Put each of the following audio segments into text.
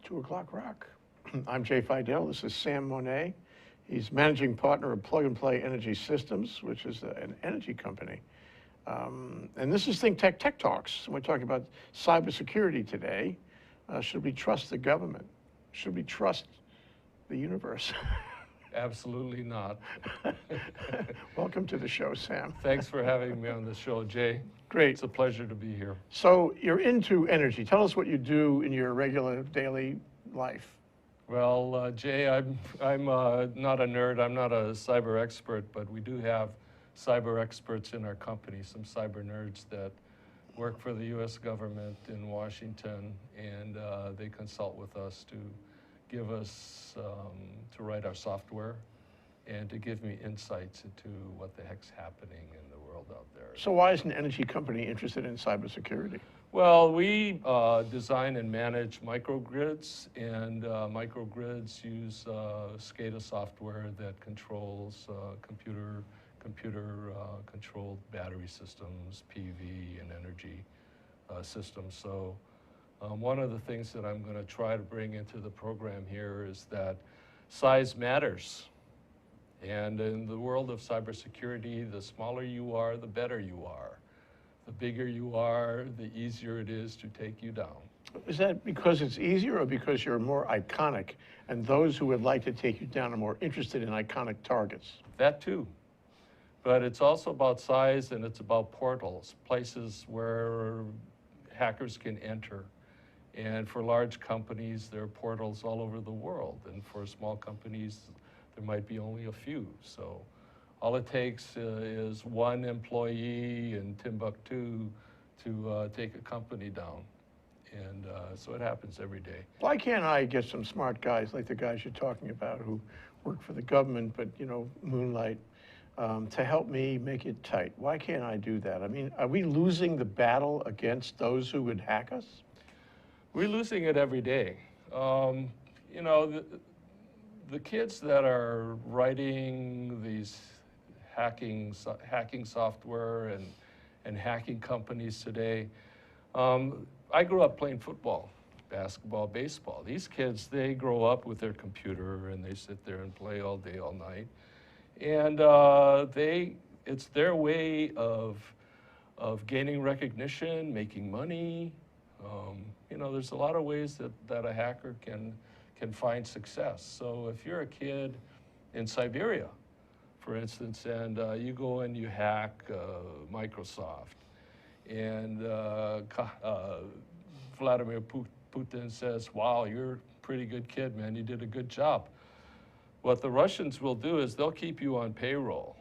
2 o'clock rock. I'm Jay Fidel. This is Sam Monet. He's managing partner of Plug and Play Energy Systems, which is an energy company. And this is Think Tech Tech Talks. We're talking about cybersecurity today. Should we trust the government? Should we trust the universe? Absolutely not. Welcome to the show, Sam. Thanks for having me on the show, Jay. Great. It's a pleasure to be here. So you're into energy. Tell us what you do in your regular daily life. Well, Jay, I'm not a nerd. I'm not a cyber expert, but we do have cyber experts in our company, some cyber nerds that work for the U.S. government in Washington, and they consult with us to give us, to write our software and to give me insights into what the heck's happening in the world out there. So why is an energy company interested in cybersecurity? Well, we design and manage microgrids, and microgrids use SCADA software that controls computer-controlled battery systems, PV, and energy systems. So one of the things that I'm going to try to bring into the program here is that size matters. And in the world of cybersecurity, the smaller you are, the better you are. The bigger you are, the easier it is to take you down. Is that because it's easier or because you're more iconic and those who would like to take you down are more interested in iconic targets? That too. But it's also about size, and it's about portals, places where hackers can enter. And for large companies, there are portals all over the world. And for small companies, there might be only a few. So all it takes is one employee in Timbuktu to take a company down. And so it happens every day. Why can't I get some smart guys like the guys you're talking about who work for the government but, you know, moonlight, to help me make it tight? Why can't I do that? I mean, are we losing the battle against those who would hack us? We're losing it every day. You know, the kids that are writing these hacking software and hacking companies today, I grew up playing football, basketball, baseball. These kids, they grow up with their computer and they sit there and play all day, all night. And it's their way of gaining recognition, making money. You know, there's a lot of ways that a hacker can find success. So if you're a kid in Siberia, for instance, and you go and you hack Microsoft, and Vladimir Putin says, wow, you're a pretty good kid, man, you did a good job. What the Russians will do is they'll keep you on payroll,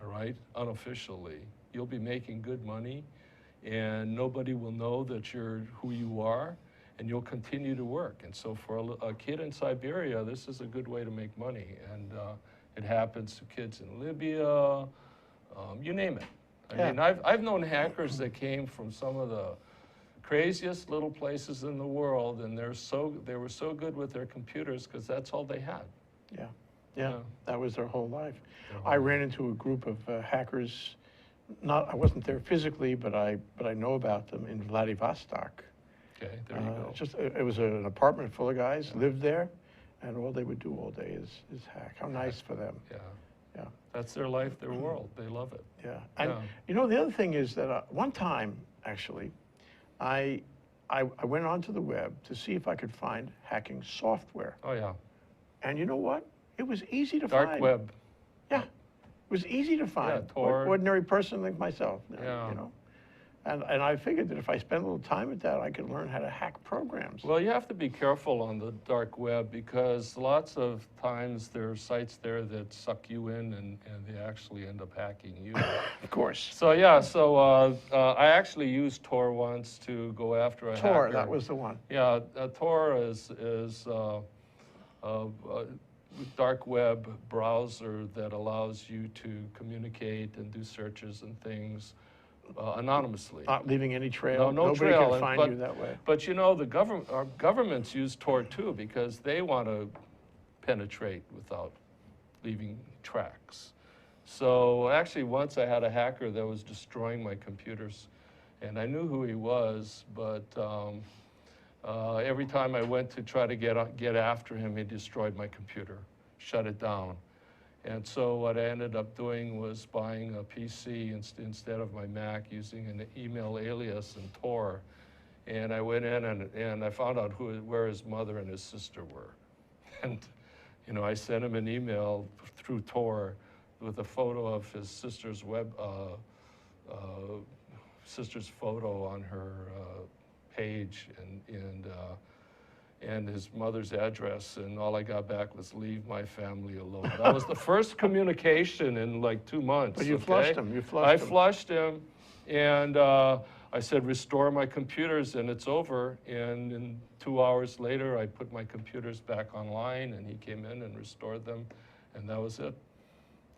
all right, unofficially. You'll be making good money, and nobody will know that you're who you are, and you'll continue to work. And so for a kid in Siberia, this is a good way to make money. And it happens to kids in Libya, you name it. I mean, I've known hackers that came from some of the craziest little places in the world, and they were so good with their computers because that's all they had. Yeah, that was their whole life. I ran into a group of hackers. I wasn't there physically, but I know about them in Vladivostok. Okay, there you go. It was an apartment full of guys, lived there, and all they would do all day is hack. How nice for them. Yeah. That's their life, their world. They love it. Yeah. And you know, the other thing is that one time, actually, I went onto the web to see if I could find hacking software. Oh, yeah. And you know what? It was easy to find. find. Dark web. Yeah. It was easy to find. Yeah, Tor. Ordinary person like myself. Yeah. You know. And I figured that if I spent a little time at that, I could learn how to hack programs. Well, you have to be careful on the dark web because lots of times there are sites there that suck you in and they actually end up hacking you. Of course. So yeah, I actually used Tor once to go after a hacker. Tor, that was the one. Yeah, Tor is a dark web browser that allows you to communicate and do searches and things anonymously. Not leaving any trail. No Nobody trail. can find you that way. But you know, our governments use Tor too because they want to penetrate without leaving tracks. So actually once I had a hacker that was destroying my computers, and I knew who he was, but Every time I went to try to get after him, he destroyed my computer, shut it down. And so what I ended up doing was buying a PC instead of my Mac, using an email alias and Tor. And I went in and I found out where his mother and his sister were. And you know, I sent him an email through Tor with a photo of his sister's sister's photo on her page, and his mother's address, and all I got back was "leave my family alone." That was the first communication in like 2 months. But you flushed him. You flushed I him. flushed him, and I said, "Restore my computers," and it's over. And 2 hours later, I put my computers back online, and he came in and restored them, and that was it.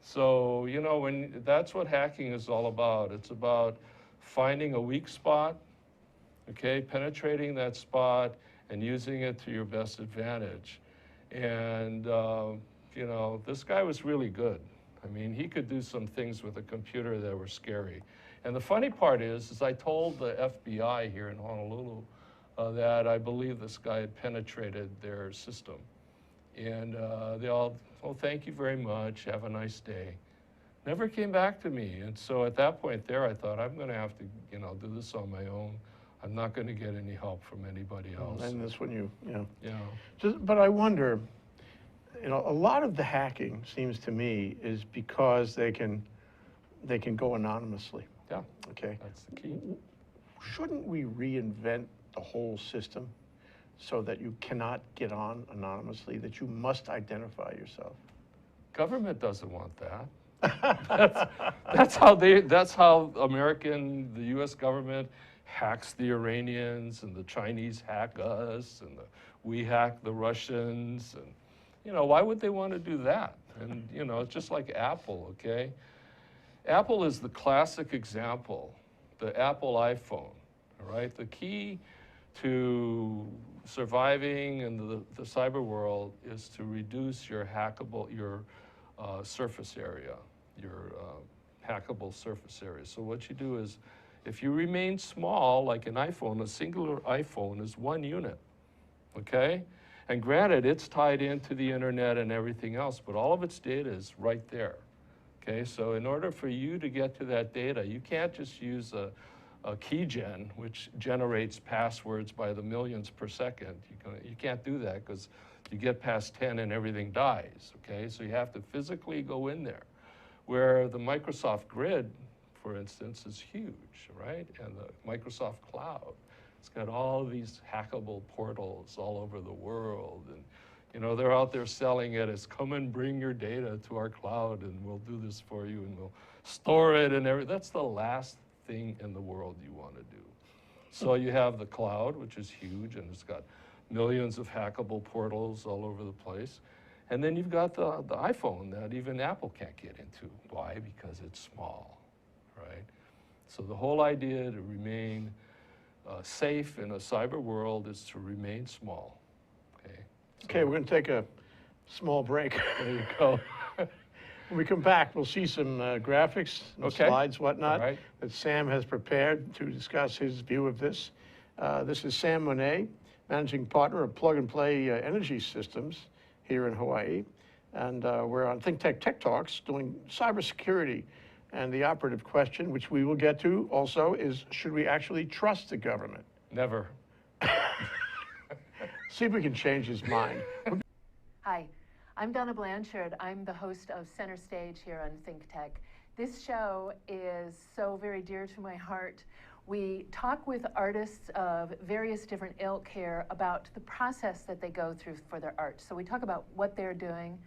So, you know, that's what hacking is all about. It's about finding a weak spot, okay, penetrating that spot, and using it to your best advantage. And, you know, this guy was really good. I mean, he could do some things with a computer that were scary. And the funny part is I told the FBI here in Honolulu that I believe this guy had penetrated their system. And they all, "Oh, thank you very much, have a nice day." Never came back to me. And so at that point there, I thought, I'm gonna have to, you know, do this on my own. I'm not gonna get any help from anybody else. And that's when you know. Yeah. But I wonder, you know, a lot of the hacking seems to me is because they can go anonymously. Yeah, Okay. that's the key. Shouldn't we reinvent the whole system so that you cannot get on anonymously, that you must identify yourself? Government doesn't want that. That's how the U.S. government hacks the Iranians, and the Chinese hack us, and we hack the Russians. And, you know, why would they want to do that? And, you know, it's just like Apple, okay? Apple is the classic example, the Apple iPhone, all right? The key to surviving in the cyber world is to reduce your surface area, your hackable surface area. So what you do is, if you remain small, like an iPhone, a singular iPhone is 1 unit, okay? And granted, it's tied into the internet and everything else, but all of its data is right there, okay? So in order for you to get to that data, you can't just use a keygen, which generates passwords by the millions per second. You can't do that, because you get past 10 and everything dies, okay? So you have to physically go in there, where the Microsoft Grid, for instance, is huge, right? And the Microsoft Cloud, it's got all of these hackable portals all over the world. And, you know, they're out there selling it as, "Come and bring your data to our cloud, and we'll do this for you, and we'll store it," and everything. That's the last thing in the world you want to do. So you have the cloud, which is huge, and it's got millions of hackable portals all over the place. And then you've got the iPhone that even Apple can't get into. Why? Because it's small, right? So the whole idea to remain safe in a cyber world is to remain small, okay? Okay, we're going to take a small break. There you go. When we come back, we'll see some graphics and Okay. slides, whatnot, All right. that Sam has prepared to discuss his view of this. This is Sam Monet, managing partner of Plug and Play Energy Systems here in Hawaii. And we're on Think Tech Tech Talks doing cybersecurity. And the operative question, which we will get to also, is should we actually trust the government? Never. See if we can change his mind. Hi, I'm Donna Blanchard. I'm the host of Center Stage here on Think Tech. This show is so very dear to my heart. We talk with artists of various different ilk here about the process that they go through for their art. So we talk about what they're doing,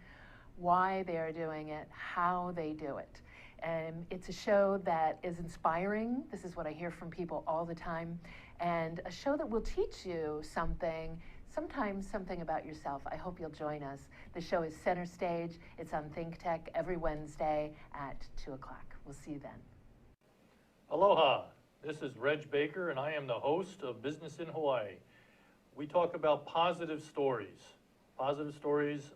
why they are doing it, how they do it. And it's a show that is inspiring. This is what I hear from people all the time. And a show that will teach you something, sometimes something about yourself. I hope you'll join us. The show is Center Stage. It's on Think Tech every Wednesday at 2 o'clock. We'll see you then. Aloha, this is Reg Baker, and I am the host of Business in Hawaii. We talk about positive stories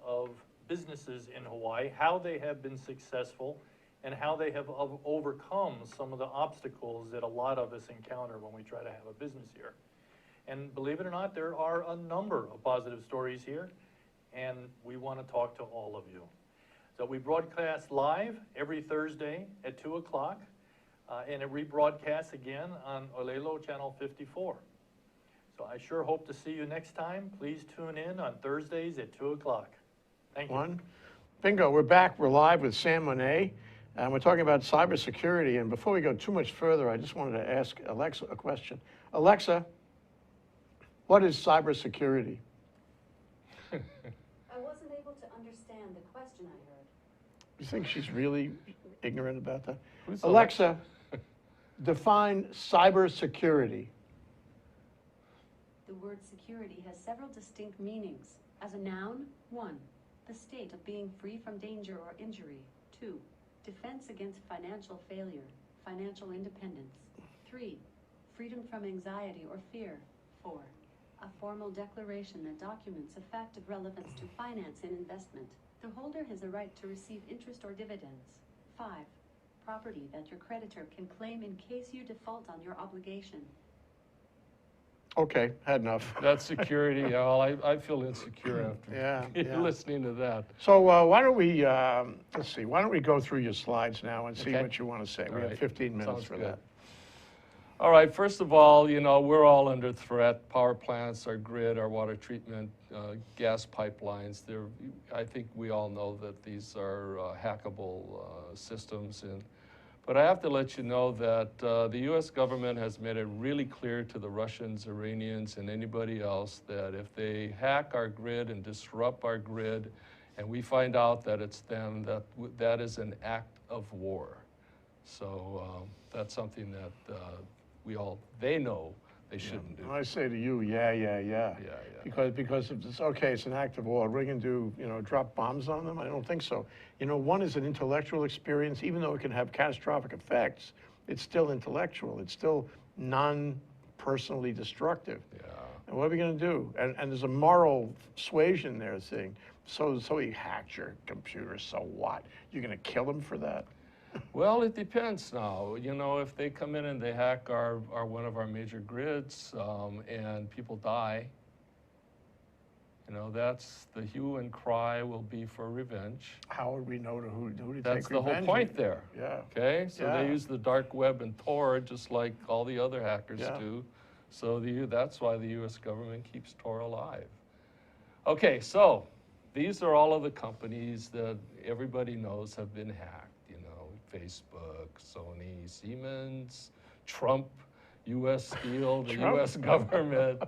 of businesses in Hawaii, how they have been successful, and how they have overcome some of the obstacles that a lot of us encounter when we try to have a business here. And believe it or not, there are a number of positive stories here, and we want to talk to all of you. So we broadcast live every Thursday at 2 o'clock, and it rebroadcasts again on Olelo Channel 54. So I sure hope to see you next time. Please tune in on Thursdays at 2 o'clock. Thank you. Bingo, we're back. We're live with Sam Monet, and we're talking about cybersecurity. And before we go too much further, I just wanted to ask Alexa a question. Alexa, what is cybersecurity? I wasn't able to understand the question I heard. You think she's really ignorant about that? Who's Alexa, define cybersecurity. The word security has several distinct meanings. As a noun, 1, the state of being free from danger or injury. 2, defense against financial failure, financial independence. 3, freedom from anxiety or fear. 4, a formal declaration that documents a fact of relevance to finance and investment. The holder has a right to receive interest or dividends. 5, property that your creditor can claim in case you default on your obligation. Okay, had enough. That's security. Well, I feel insecure after Yeah. listening to that. So why don't we, let's see, why don't we go through your slides now and see Okay. what you want to say? We All have right. 15 minutes Sounds for good. that. All right, first of all, you know, we're all under threat. Power plants, our grid, our water treatment, gas pipelines. I think we all know that these are hackable systems. But I have to let you know that the U.S. government has made it really clear to the Russians, Iranians, and anybody else that if they hack our grid and disrupt our grid, and we find out that it's them, that is an act of war. So that's something that they know they shouldn't do. I say to you, yeah. Because if it's okay, it's an act of war. Are we going to do, drop bombs on them? I don't think so. One is an intellectual experience. Even though it can have catastrophic effects, it's still intellectual. It's still non-personally destructive. Yeah. And what are we going to do? And there's a moral suasion there saying, so he hacked your computer, so what? You're going to kill him for that? Well, it depends now. If they come in and they hack one of our major grids and people die, that's the hue and cry will be for revenge. How would we know who to take revenge? That's the whole point there. Yeah. Okay, so Yeah. they use the dark web and Tor just like all the other hackers Yeah. do. So that's why the U.S. government keeps Tor alive. Okay, so these are all of the companies that everybody knows have been hacked. Facebook, Sony, Siemens, Trump, U.S. Steel, the Trump? U.S. government.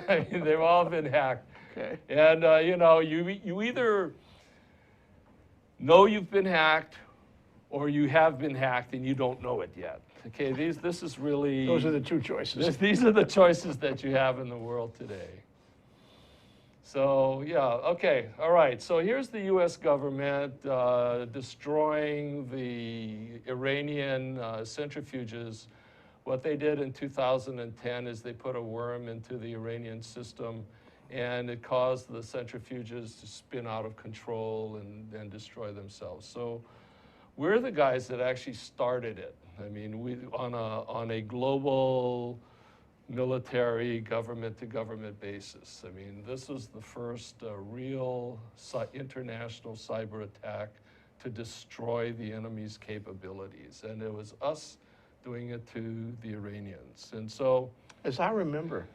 I mean, they've all been hacked. Okay. And, you either know you've been hacked or you have been hacked and you don't know it yet. Okay, this is really... Those are the two choices. These are the choices that you have in the world today. So, yeah, okay, all right. So here's the U.S. government destroying the Iranian centrifuges. What they did in 2010 is they put a worm into the Iranian system, and it caused the centrifuges to spin out of control and destroy themselves. So we're the guys that actually started it. I mean, we on a global military, government-to-government basis. I mean, this was the first real international cyber attack to destroy the enemy's capabilities. And it was us doing it to the Iranians. And so... As I remember,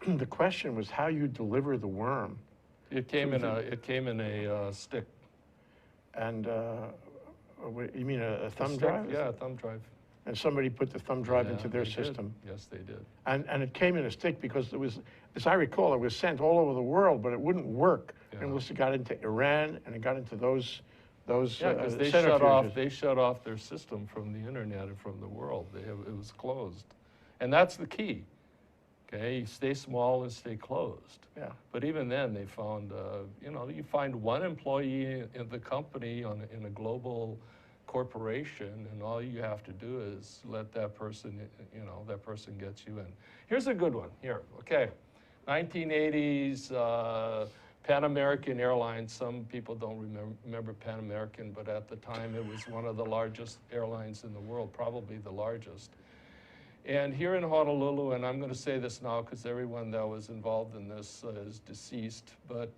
the question was how you deliver the worm. It came in a stick. And you mean a thumb stick? drive? Yeah, a thumb drive. And somebody put the thumb drive Yeah, into their they did. system. Yes, they did. And it came in a stick because it was, as I recall, it was sent all over the world, but it wouldn't work Yeah. unless it got into Iran and it got into those Yeah, because they centrifuges. shut off their system from the internet and from the world. It was closed. And that's the key. Okay, you stay small and stay closed. Yeah. But even then, they found, you find one employee in the company in a global corporation, and all you have to do is let that person, that person gets you in. Here's a good one. Here, okay. 1980s, Pan American Airlines. Some people don't remember Pan American, but at the time it was one of the largest airlines in the world, probably the largest. And here in Honolulu, and I'm going to say this now because everyone that was involved in this is deceased, but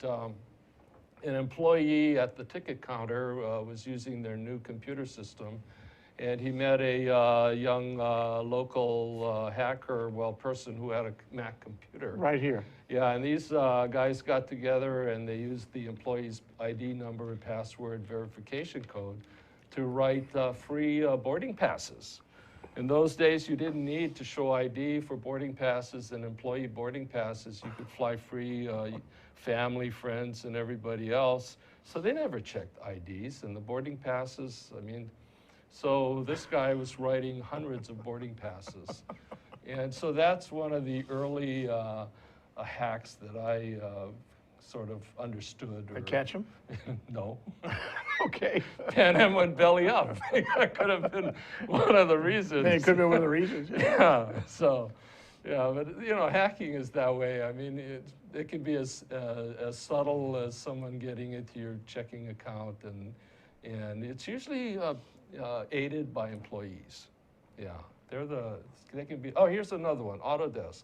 an employee at the ticket counter was using their new computer system, and he met a young local hacker, person who had a Mac computer. Right here. Yeah, and these guys got together and they used the employee's ID number and password verification code to write free boarding passes. In those days, you didn't need to show ID for boarding passes and employee boarding passes. You could fly free, family, friends, and everybody else. So they never checked IDs and the boarding passes. I mean, so this guy was writing hundreds of boarding passes. And so that's one of the early hacks that I sort of understood. I catch him? No. Okay. Pan Am went belly up. That could have been one of the reasons. It could be one of the reasons. Yeah, so, yeah, but you know, hacking is that way. I mean, it can be as subtle as someone getting into your checking account, and it's usually aided by employees. Yeah, they can be, oh, here's another one, Autodesk.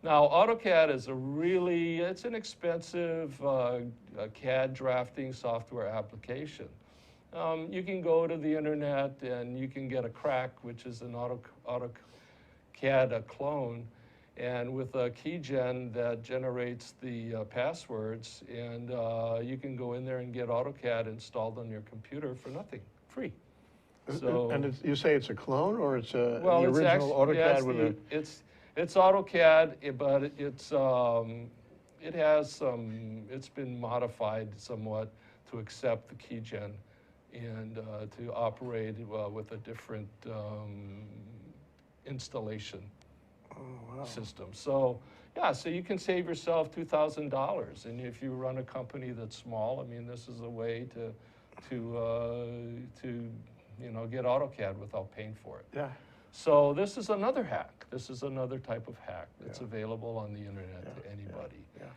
Now, AutoCAD is it's an expensive CAD drafting software application. You can go to the internet and you can get a crack, which is an AutoCAD clone, and with a keygen that generates the passwords, and you can go in there and get AutoCAD installed on your computer for nothing, free. So, and you say it's a clone, or it's the well, original AutoCAD with a... It's AutoCAD, but it's been modified somewhat to accept the keygen and to operate with a different installation system. So yeah, so you can save yourself $2,000, and if you run a company that's small, I mean, this is a way to get AutoCAD without paying for it. Yeah. So this is another hack. This is another type of hack that's available on the internet to anybody. Yeah.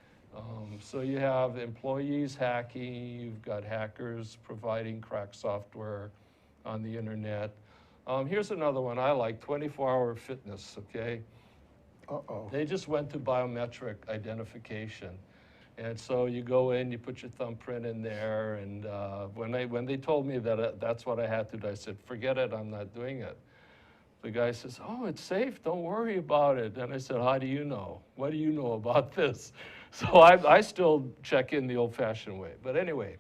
So you have employees hacking, you've got hackers providing cracked software on the internet. Here's another one I like, 24-hour fitness, okay? Uh-oh. They just went to biometric identification. And so you go in, you put your thumbprint in there, and when they told me that that's what I had to do, I said, forget it, I'm not doing it. The guy says, oh, it's safe, don't worry about it. And I said, how do you know? What do you know about this? So I still check in the old-fashioned way. But anyway,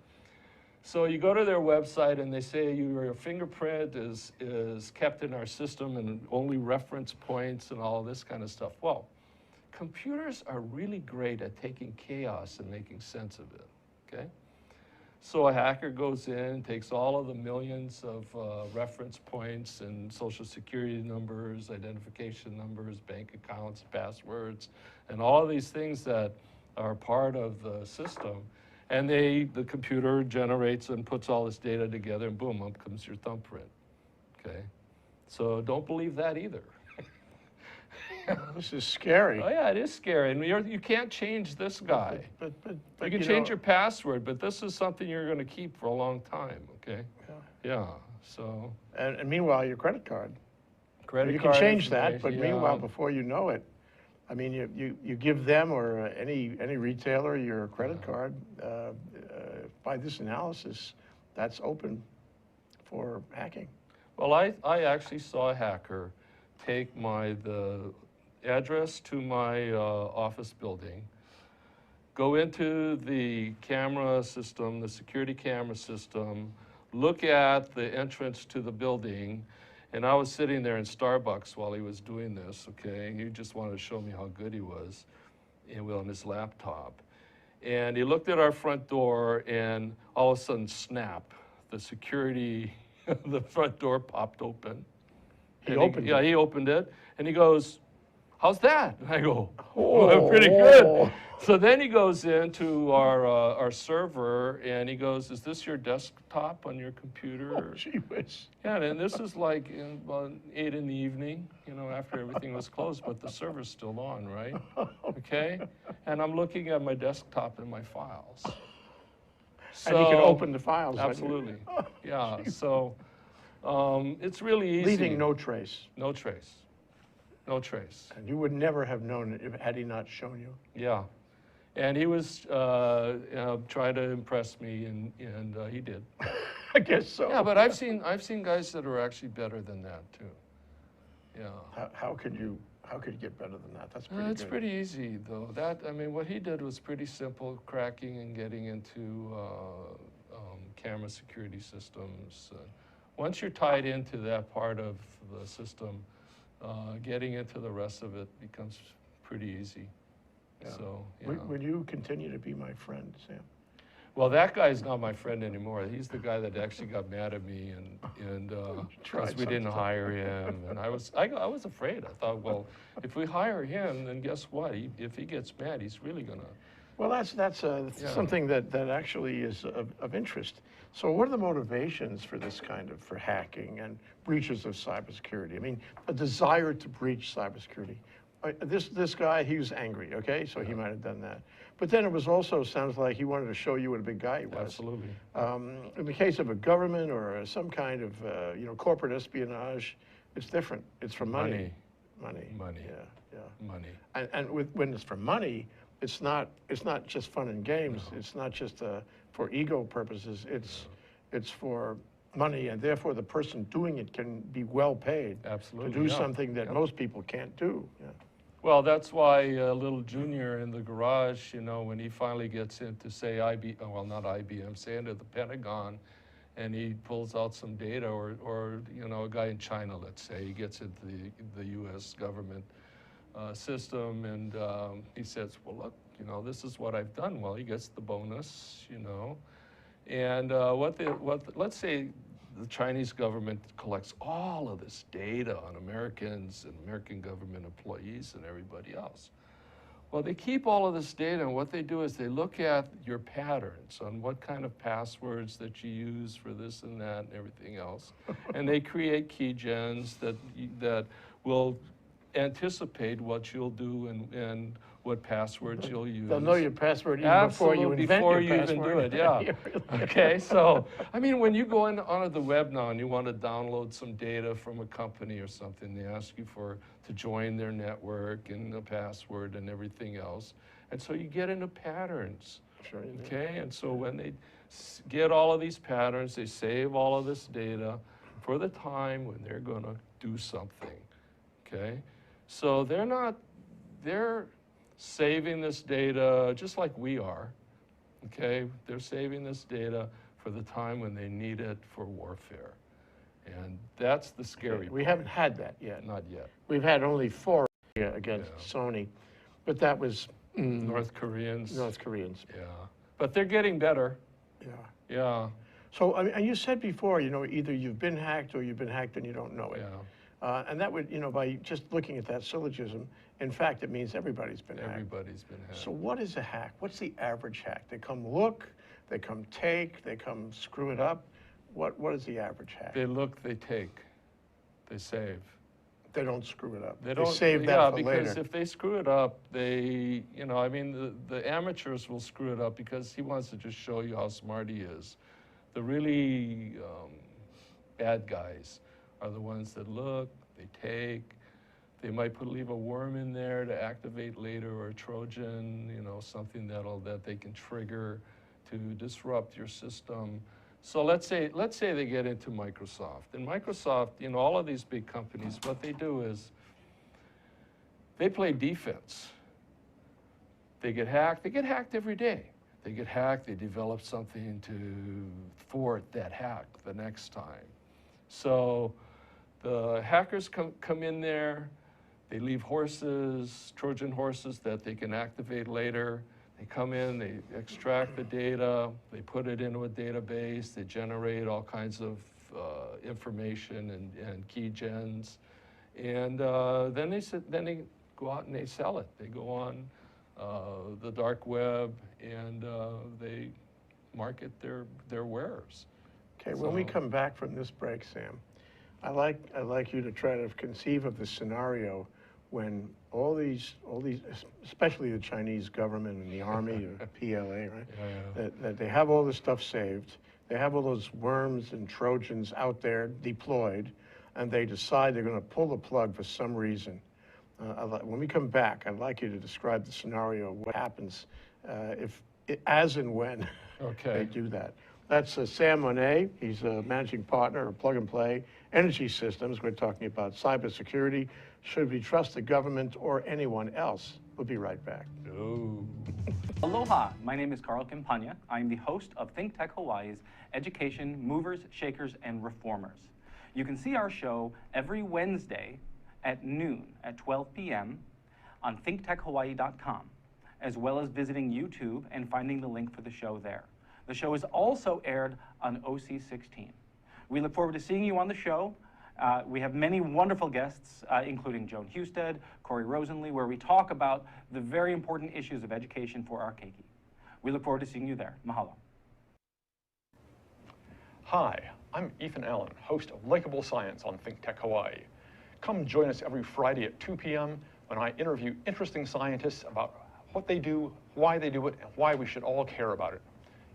so you go to their website and they say your fingerprint is kept in our system and only reference points and all this kind of stuff. Well, computers are really great at taking chaos and making sense of it, okay? So a hacker goes in, takes all of the millions of reference points and social security numbers, identification numbers, bank accounts, passwords, and all of these things that are part of the system. And the computer generates and puts all this data together, and boom, up comes your thumbprint, okay? So don't believe that either. This is scary. Oh yeah, it is scary, and you can't change this guy. But You can change your password, but this is something you're going to keep for a long time, okay? Yeah, so. And meanwhile, your credit card. Credit You card can change that, but information, meanwhile, before you know it, I mean, you give them or any retailer your credit card. By this analysis, that's open for hacking. Well, I actually saw a hacker take the address to my office building, go into the camera system, the security camera system, look at the entrance to the building, and I was sitting there in Starbucks while he was doing this, okay, and he just wanted to show me how good he was on his laptop. And he looked at our front door, and all of a sudden, snap, the security, the front door popped open. He opened it? Yeah, he opened it, and he goes, how's that? And I go, Oh, pretty good. So then he goes into our server, and he goes, is this your desktop on your computer? Oh, gee whiz. Yeah, and this is like about 8 in the evening, after everything was closed, but the server's still on, right? Okay? And I'm looking at my desktop and my files. And you can open the files. Absolutely. Yeah, so it's really easy. Leaving no trace. No trace. No trace. And you would never have known it had he not shown you. Yeah. And he was trying to impress me, and he did. I guess so. Yeah, but I've seen guys that are actually better than that too. Yeah. How could you get better than that? That's pretty It's good. pretty easy though. I mean, what he did was pretty simple, cracking and getting into camera security systems. Once you're tied into that part of the system, getting into the rest of it becomes pretty easy. Yeah. So, yeah. Will you continue to be my friend, Sam? Well, that guy's not my friend anymore. He's the guy that actually got mad at me, and Tried because we didn't something. hire him, and I was afraid. I thought, well, if we hire him, then guess what? If he gets mad, he's really gonna. Well, that's something that actually is of interest. So what are the motivations for this for hacking and breaches of cybersecurity? I mean, a desire to breach cybersecurity. This guy, he was angry, okay? So he might have done that. But then it was also, sounds like he wanted to show you what a big guy he was. Absolutely. In the case of a government or some kind of, corporate espionage, it's different. It's for money. Money. Yeah. Money. And when it's for money, it's not just fun and games. No. It's not just for ego purposes. It's for money, and therefore the person doing it can be well paid. Absolutely. To do something that most people can't do. Yeah. Well, that's why little Junior in the garage, when he finally gets into, say, not IBM, say into the Pentagon, and he pulls out some data, or a guy in China, let's say, he gets into the U.S. government system, and he says, well, look, this is what I've done. Well, he gets the bonus, and let's say the Chinese government collects all of this data on Americans and American government employees and everybody else. Well, they keep all of this data, and what they do is they look at your patterns on what kind of passwords that you use for this and that and everything else. And they create key gens that will anticipate what you'll do and what passwords you'll use. They'll know your password even before you invent your password. Even do it, yeah. Okay, so, I mean, when you go onto the web now and you want to download some data from a company or something, they ask you to join their network and a password and everything else. And so you get into patterns. Sure you do. Okay, and so when they get all of these patterns, they save all of this data for the time when they're going to do something. Okay, so they're saving this data just like we are, okay? They're saving this data for the time when they need it for warfare. And that's the scary part. We haven't had that yet. Not yet. We've had only 4 against Sony, but that was North Koreans. North Koreans. Yeah, but they're getting better. Yeah. Yeah. So, I mean, and you said before, either you've been hacked or you've been hacked and you don't know it. Yeah. And that would, by just looking at that syllogism, in fact, it means everybody's been hacked. Everybody's been hacked. So what is a hack? What's the average hack? They come look, they come take, they come screw it up. What is the average hack? They look, they take, they save. They don't screw it up. They don't save that for later. Yeah, because if they screw it up, the amateurs will screw it up because he wants to just show you how smart he is. The really bad guys are the ones that look, they take, they might leave a worm in there to activate later, or a Trojan, something that they can trigger to disrupt your system. So let's say they get into Microsoft. And Microsoft, all of these big companies, what they do is they play defense. They get hacked every day. They get hacked, they develop something to thwart that hack the next time. So the hackers come in there, they leave Trojan horses that they can activate later. They come in, they extract the data, they put it into a database, they generate all kinds of information and key gens, and then they go out and they sell it. They go on the dark web and they market their wares. Okay, when we come back from this break, Sam, I'd like you to try to conceive of the scenario when all these, especially the Chinese government and the army, or PLA, right? Yeah. That they have all this stuff saved, they have all those worms and Trojans out there deployed, and they decide they're going to pull the plug for some reason. When we come back, I'd like you to describe the scenario, what happens as and when Okay. they do that. That's Sam Monet. He's a managing partner of Plug and Play Energy Systems. We're talking about cybersecurity. Should we trust the government or anyone else? We'll be right back. Ooh. Aloha, my name is Carl Kimpania. I'm the host of Think Tech Hawaii's Education Movers, Shakers, and Reformers. You can see our show every Wednesday at noon at 12 p.m. on thinktechhawaii.com, as well as visiting YouTube and finding the link for the show there. The show is also aired on OC16. We look forward to seeing you on the show. We have many wonderful guests, including Joan Husted, Corey Rosenlee, where we talk about the very important issues of education for our keiki. We look forward to seeing you there. Mahalo. Hi, I'm Ethan Allen, host of Likeable Science on Think Tech Hawaii. Come join us every Friday at 2 p.m. when I interview interesting scientists about what they do, why they do it, and why we should all care about it.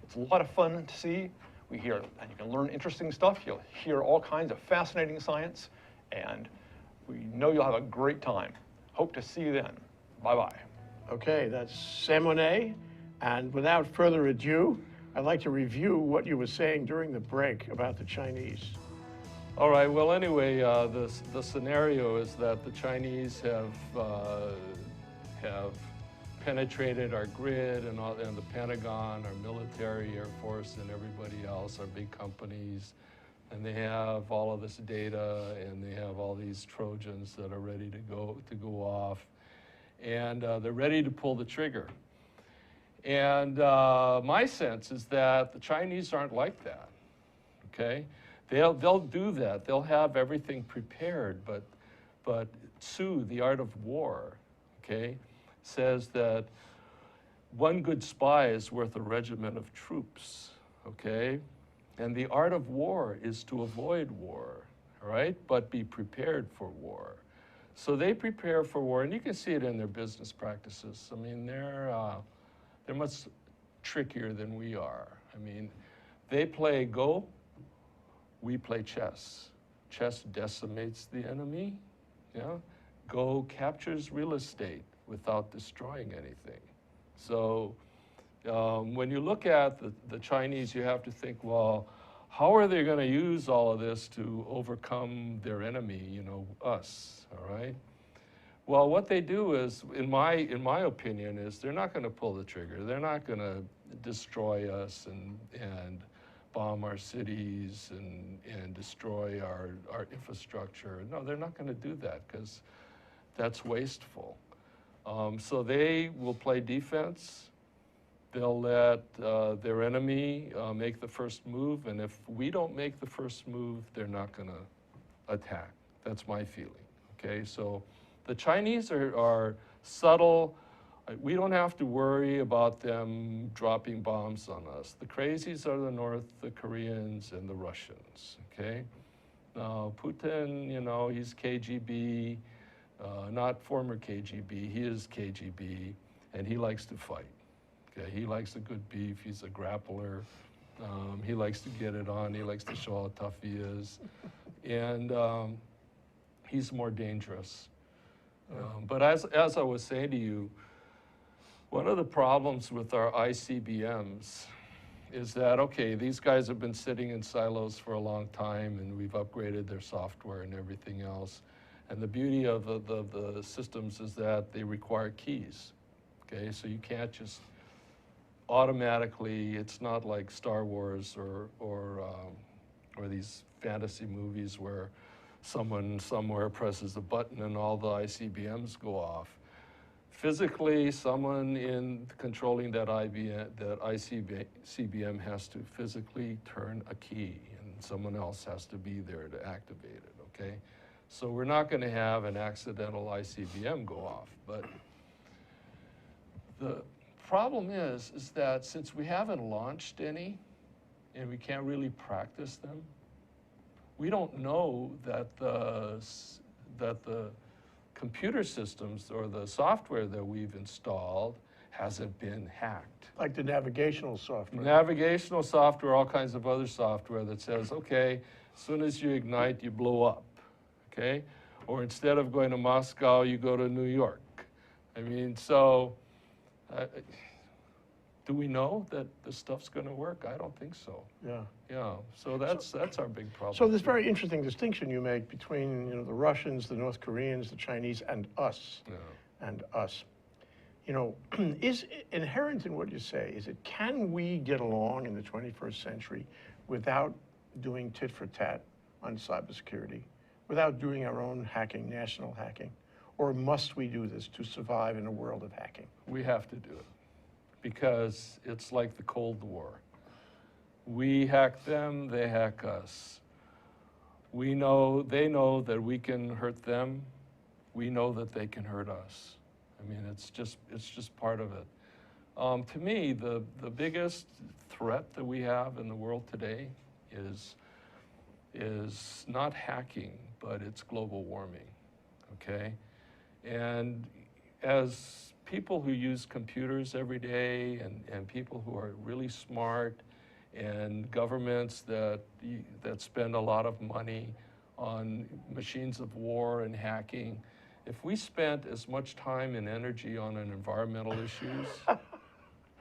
It's a lot of fun to see. We hear, and you can learn interesting stuff. You'll hear all kinds of fascinating science, and we know you'll have a great time. Hope to see you then. Bye-bye. Okay, that's Sam Monet. And without further ado, I'd like to review what you were saying during the break about the Chinese. All right, well, anyway, the scenario is that the Chinese have penetrated our grid and the Pentagon, our military, Air Force, and everybody else, our big companies, and they have all of this data, and they have all these Trojans that are ready to go off, and they're ready to pull the trigger. And my sense is that the Chinese aren't like that. Okay, they'll do that. They'll have everything prepared, but Tzu, The Art of War, okay, says that one good spy is worth a regiment of troops, okay? And the art of war is to avoid war, all right? But be prepared for war. So they prepare for war, and you can see it in their business practices. I mean, they're much trickier than we are. I mean, they play Go, we play chess. Chess decimates the enemy, yeah? Go captures real estate without destroying anything. So when you look at the Chinese, you have to think, well, how are they going to use all of this to overcome their enemy, you know, us, all right? Well, what they do is, in my opinion, is they're not going to pull the trigger. They're not going to destroy us and bomb our cities and destroy our infrastructure. No, they're not going to do that because that's wasteful. So they will play defense. They'll let their enemy make the first move, and if we don't make the first move, they're not going to attack. That's my feeling, okay? So the Chinese are subtle. We don't have to worry about them dropping bombs on us. The crazies are the North Koreans and the Russians, okay? Now, Putin, you know, he's KGB. Not former KGB, he is KGB, and he likes to fight. Okay, he likes a good beef, he's a grappler, he likes to get it on, he likes to show how tough he is, and he's more dangerous. But as I was saying to you, one of the problems with our ICBMs is that, okay, these guys have been sitting in silos for a long time, and we've upgraded their software and everything else. And the beauty of the systems is that they require keys, okay? So you can't just automatically, it's not like Star Wars or these fantasy movies where someone somewhere presses a button and all the ICBMs go off. Physically, someone in controlling that ICBM has to physically turn a key, and someone else has to be there to activate it, okay? So we're not going to have an accidental ICBM go off. But the problem is that since we haven't launched any and we can't really practice them, we don't know that the computer systems or the software that we've installed hasn't been hacked. Like the navigational software. Navigational software, all kinds of other software that says, okay, as soon as you ignite, you blow up. Okay? Or instead of going to Moscow, you go to New York. I mean, so do we know that the stuff's going to work? I don't think so. Yeah. Yeah, so that's our big problem. So this very interesting distinction you make between, the Russians, the North Koreans, the Chinese, and us. Yeah. And us. Is inherent in what you say, can we get along in the 21st century without doing tit for tat on cybersecurity, without doing our own hacking, national hacking? Or must we do this to survive in a world of hacking? We have to do it because it's like the Cold War. We hack them, they hack us. They know that we can hurt them. We know that they can hurt us. I mean, it's just part of it. To me, the biggest threat that we have in the world today is not hacking, but it's global warming, okay? And as people who use computers every day and people who are really smart and governments that spend a lot of money on machines of war and hacking, if we spent as much time and energy on environmental issues,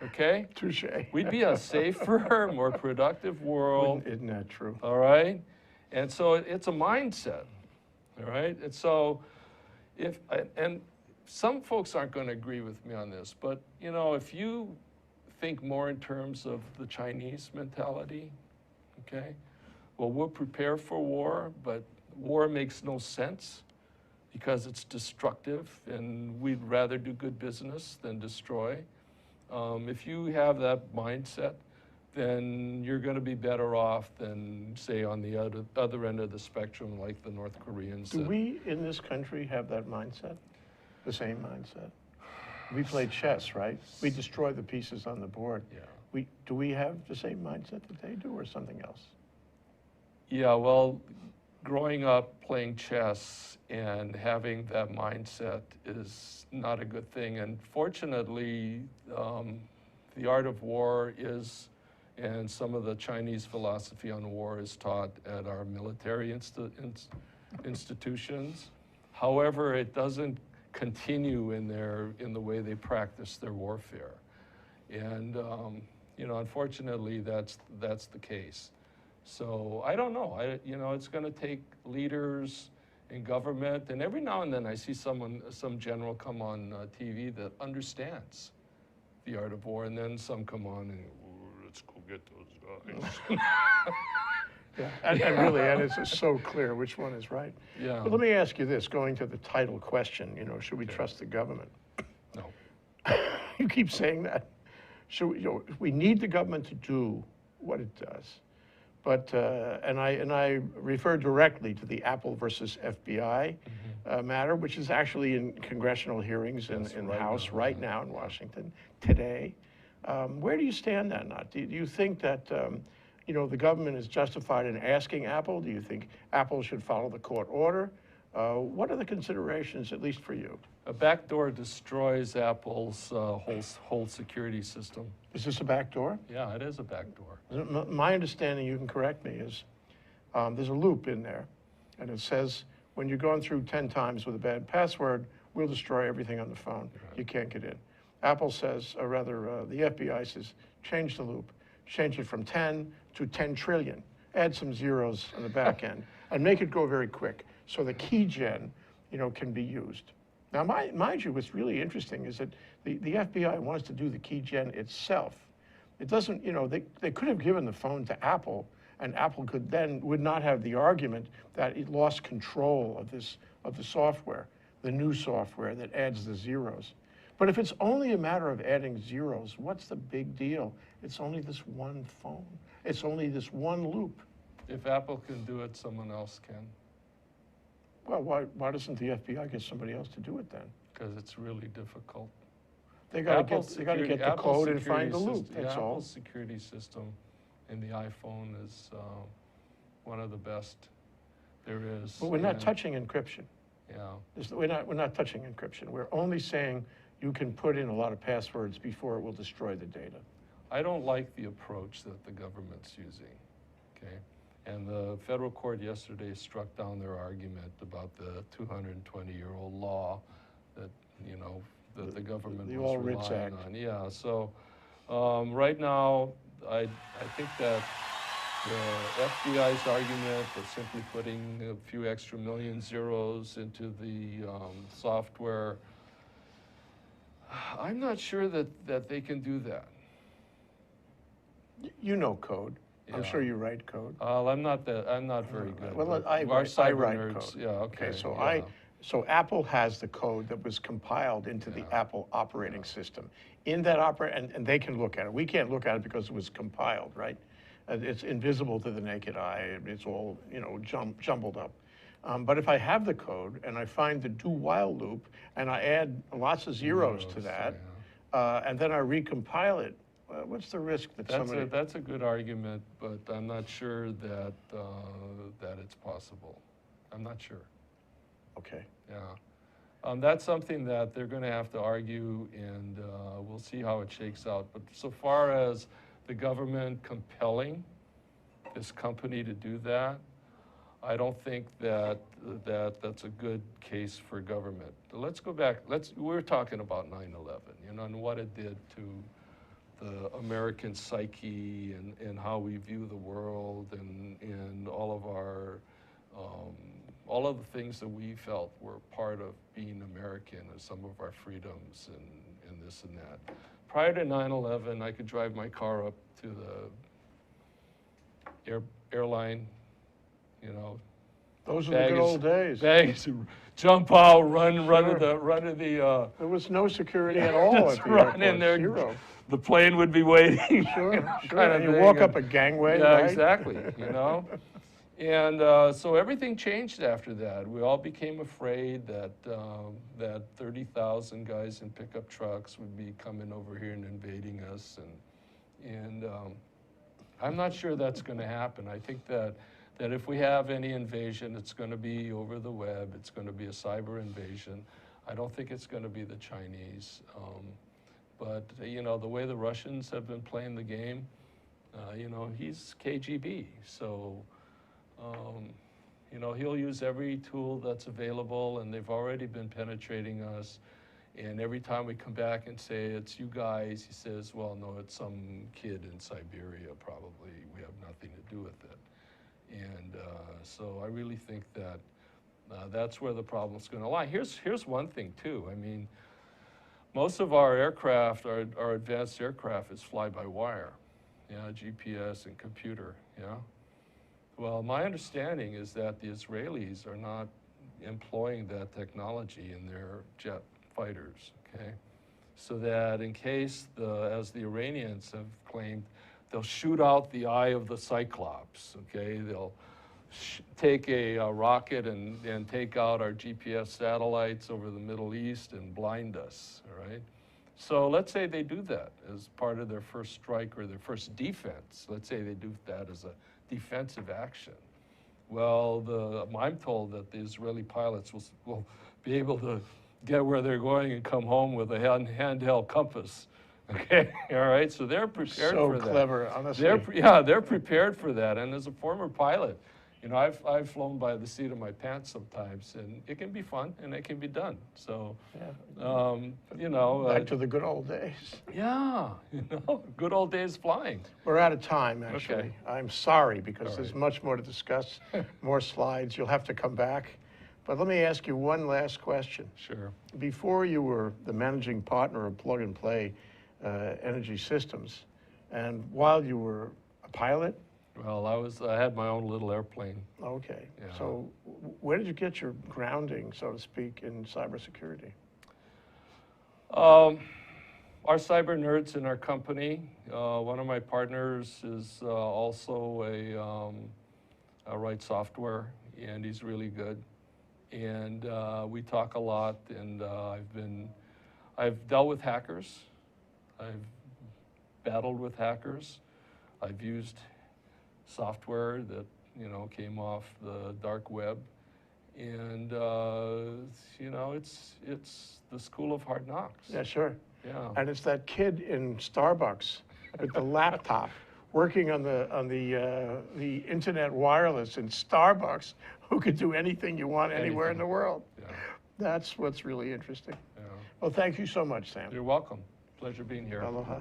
okay? Touche. We'd be a safer, more productive world. Isn't that true? All right? And so it's a mindset, all right? And so and some folks aren't going to agree with me on this, but if you think more in terms of the Chinese mentality, okay? Well, we'll prepare for war, but war makes no sense because it's destructive and we'd rather do good business than destroy. If you have that mindset, then you're going to be better off than, say, on the other end of the spectrum, like the North Koreans. Do we in this country have that mindset? The same mindset? We play chess, right? We destroy the pieces on the board. Yeah. Do we have the same mindset that they do, or something else? Yeah, well, growing up playing chess and having that mindset is not a good thing. And fortunately, the art of war and some of the Chinese philosophy on war is taught at our military institutions. However, it doesn't continue in the way they practice their warfare. And unfortunately, that's the case. So I don't know. It's going to take leaders in government, and every now and then I see some general come on TV that understands the art of war, and then some come on and let's go get those guys. Yeah, and it's so clear which one is right. Yeah. But let me ask you this, going to the title question, should we trust the government? No. You keep saying that. We need the government to do what it does. But, and I refer directly to the Apple versus FBI matter, which is actually in congressional hearings in the House right now in Washington today. Where do you stand on that? Do you think that, the government is justified in asking Apple? Do you think Apple should follow the court order? What are the considerations, at least for you? A backdoor destroys Apple's whole security system. Is this a backdoor? Yeah, it is a backdoor. My understanding, you can correct me, is there's a loop in there, and it says when you're going through 10 times with a bad password, we'll destroy everything on the phone. Right. You can't get in. Apple says, or rather the FBI says, change the loop. Change it from 10 to 10 trillion. Add some zeros on the back end, and make it go very quick so the key gen, can be used. Now, mind you, what's really interesting is that the FBI wants to do the key gen itself. It doesn't, they could have given the phone to Apple, and Apple would not have the argument that it lost control of the software, the new software that adds the zeros. But if it's only a matter of adding zeros, what's the big deal? It's only this one phone. It's only this one loop. If Apple can do it, someone else can. Well, why doesn't the FBI get somebody else to do it then? Because it's really difficult. They got to get the code and find the loop. That's all. Apple's security system in the iPhone is one of the best there is. But we're not touching encryption. Yeah. We're not touching encryption. We're only saying you can put in a lot of passwords before it will destroy the data. I don't like the approach that the government's using. Okay. And the federal court yesterday struck down their argument about the 220-year-old law that, you know, that the government the was All Writs relying Act. on. Yeah, so right now, I think that the FBI's argument of simply putting a few extra million zeros into the software, I'm not sure that they can do that. You know code. I'm Yeah. sure you write code. I'm not very good. Well, but I our write cyber code. nerds, yeah, okay. So yeah. so Apple has the code that was compiled into the Yeah. Apple operating system. In that and they can look at it. We can't look at it because it was compiled, right? It's invisible to the naked eye. It's all, you know, jumbled up. But if I have the code and I find the do while loop and I add lots of zeros to that, and then I recompile it, what's the risk that somebody? That's a good argument, but I'm not sure that that it's possible. I'm not sure. Okay. Yeah. That's something that they're going to have to argue, and we'll see how it shakes out. But so far as the government compelling this company to do that, I don't think that that's a good case for government. Let's go back. We're talking about 9/11, you know, and what it did to the American psyche and how we view the world and all of our all of the things that we felt were part of being American and some of our freedoms and this and that. Prior to 9/11, I could drive my car up to the airline, you know. Those are the good old days. Bags, jump out, run Sure. to the. There was no security at all at the run in airport, there. zero. The plane would be waiting. Sure, you know, sure. kind of And you thing. walk And- up a gangway, Yeah, right? exactly, you know? And so everything changed after that. We all became afraid that that 30,000 guys in pickup trucks would be coming over here and invading us. And I'm not sure that's going to happen. I think that if we have any invasion, it's going to be over the web. It's going to be a cyber invasion. I don't think it's going to be the Chinese. But, you know, the way the Russians have been playing the game, you know, he's KGB. So, you know, he'll use every tool that's available, and they've already been penetrating us. And every time we come back and say, it's you guys, he says, well, no, it's some kid in Siberia, probably. We have nothing to do with it. And so I really think that that's where the problem's going to lie. Here's one thing, too. I mean, most of our aircraft, our advanced aircraft, is fly-by-wire, yeah, GPS and computer, yeah. Well, my understanding is that the Israelis are not employing that technology in their jet fighters, okay? So that in case, as the Iranians have claimed, they'll shoot out the eye of the Cyclops, okay? They'll take a rocket and take out our GPS satellites over the Middle East and blind us, all right? So let's say they do that as part of their first strike or their first defense. Let's say they do that as a defensive action. Well, I'm told that the Israeli pilots will be able to get where they're going and come home with a handheld compass. Okay, all right, so they're prepared for that. So clever, honestly. They're prepared for that. And as a former pilot, you know, I've flown by the seat of my pants sometimes, and it can be fun and it can be done. So, you know. Back to the good old days. Yeah, you know, good old days flying. We're out of time, actually. Okay. I'm sorry, because All there's right. much more to discuss, more slides. You'll have to come back. But let me ask you one last question. Sure. Before you were the managing partner of Plug and Play Energy Systems, and while you were a pilot, Well, I had my own little airplane. okay. Yeah. So where did you get your grounding, so to speak, in cybersecurity? Our cyber nerds in our company, one of my partners is also a write software, and he's really good. And we talk a lot, and I've dealt with hackers. I've battled with hackers. I've used software that, you know, came off the dark web. And, you know, it's the school of hard knocks. Yeah, sure. Yeah. And it's that kid in Starbucks with the laptop working on the internet wireless in Starbucks, who could do anything you want anywhere in the world. Yeah. That's what's really interesting. Yeah. Well, thank you so much, Sam. You're welcome. Pleasure being here. Aloha.